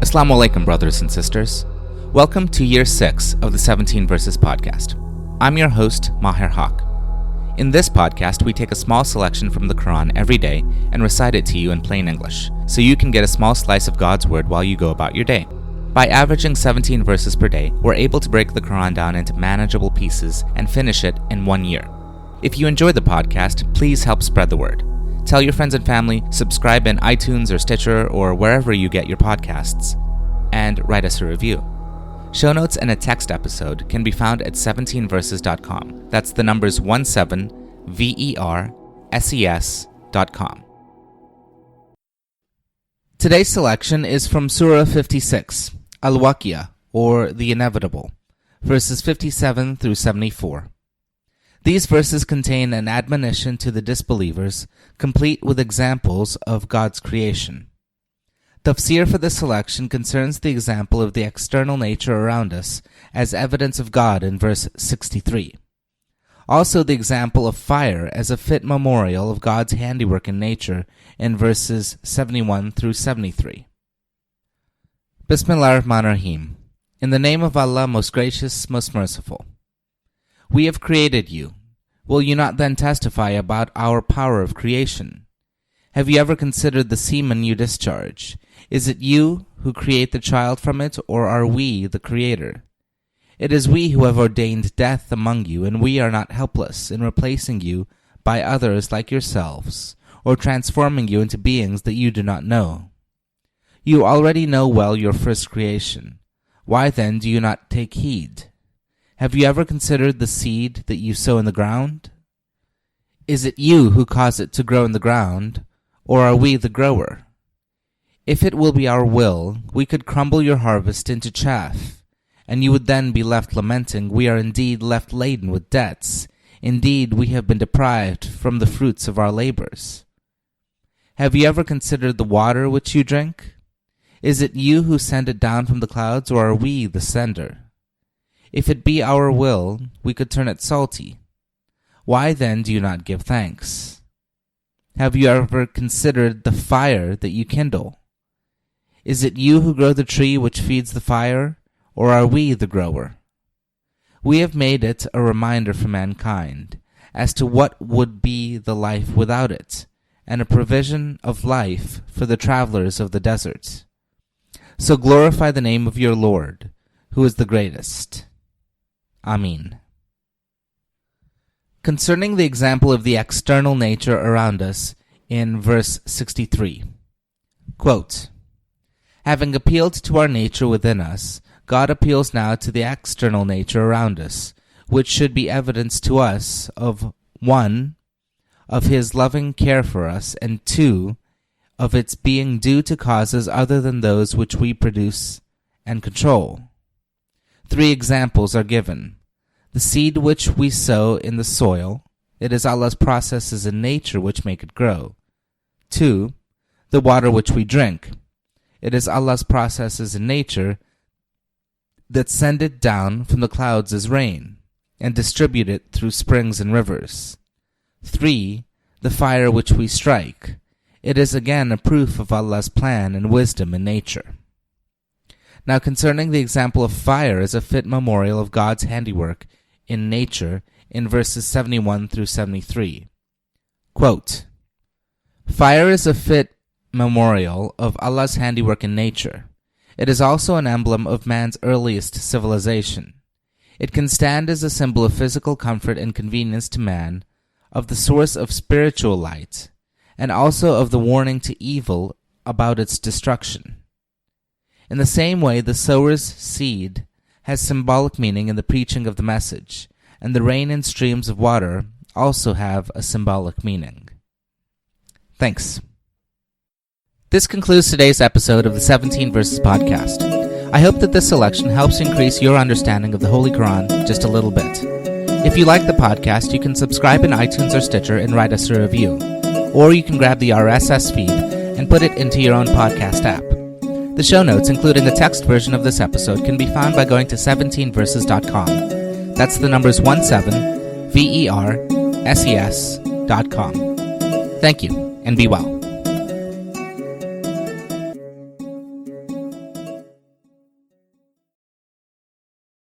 As-salaam wa-alaikum, brothers and sisters. Welcome to Year 6 of the 17 Verses podcast. I'm your host, Maher Haq. In this podcast, we take a small selection from the Quran every day and recite it to you in plain English, so you can get a small slice of God's Word while you go about your day. By averaging 17 verses per day, we're able to break the Quran down into manageable pieces and finish it in 1 year. If you enjoy the podcast, please help spread the word. Tell your friends and family, subscribe in iTunes or Stitcher or wherever you get your podcasts, and write us a review. Show notes and a text episode can be found at 17verses.com. That's the numbers 17verses.com. Today's selection is from Surah 56, Al-Wãqi, or The Inevitable, verses 57 through 74. These verses contain an admonition to the disbelievers, complete with examples of God's creation. Tafseer for this selection concerns the example of the external nature around us as evidence of God in verse 63. Also the example of fire as a fit memorial of God's handiwork in nature in verses 71 through 73. Bismillahir Rahmanir Rahim. In the name of Allah, most gracious, most merciful. We have created you. Will you not then testify about our power of creation? Have you ever considered the semen you discharge? Is it you who create the child from it, or are we the creator? It is we who have ordained death among you, and we are not helpless in replacing you by others like yourselves, or transforming you into beings that you do not know. You already know well your first creation. Why then do you not take heed? Have you ever considered the seed that you sow in the ground? Is it you who cause it to grow in the ground, or are we the grower? If it will be our will, we could crumble your harvest into chaff, and you would then be left lamenting, we are indeed left laden with debts. Indeed, we have been deprived from the fruits of our labors. Have you ever considered the water which you drink? Is it you who send it down from the clouds, or are we the sender? If it be our will, we could turn it salty. Why then do you not give thanks? Have you ever considered the fire that you kindle? Is it you who grow the tree which feeds the fire, or are we the grower? We have made it a reminder for mankind as to what would be the life without it, and a provision of life for the travelers of the desert. So glorify the name of your Lord, who is the greatest. Ameen. Concerning the example of the external nature around us in verse 63, quote, having appealed to our nature within us, God appeals now to the external nature around us, which should be evidence to us of 1, of His loving care for us, and 2, of its being due to causes other than those which we produce and control. 3 examples are given. The seed which we sow in the soil, it is Allah's processes in nature which make it grow. 2, the water which we drink, it is Allah's processes in nature that send it down from the clouds as rain, and distribute it through springs and rivers. 3, the fire which we strike, it is again a proof of Allah's plan and wisdom in nature. Now concerning the example of fire as a fit memorial of God's handiwork in nature in verses 71 through 73. Quote, fire is a fit memorial of Allah's handiwork in nature. It is also an emblem of man's earliest civilization. It can stand as a symbol of physical comfort and convenience to man, of the source of spiritual light, and also of the warning to evil about its destruction. In the same way, the sower's seed has symbolic meaning in the preaching of the message, and the rain and streams of water also have a symbolic meaning. Thanks. This concludes today's episode of the 17 Verses podcast. I hope that this selection helps increase your understanding of the Holy Quran just a little bit. If you like the podcast, you can subscribe in iTunes or Stitcher and write us a review. Or you can grab the RSS feed and put it into your own podcast app. The show notes, including a text version of this episode, can be found by going to 17verses.com. That's the numbers 17verses.com. Thank you, and be well.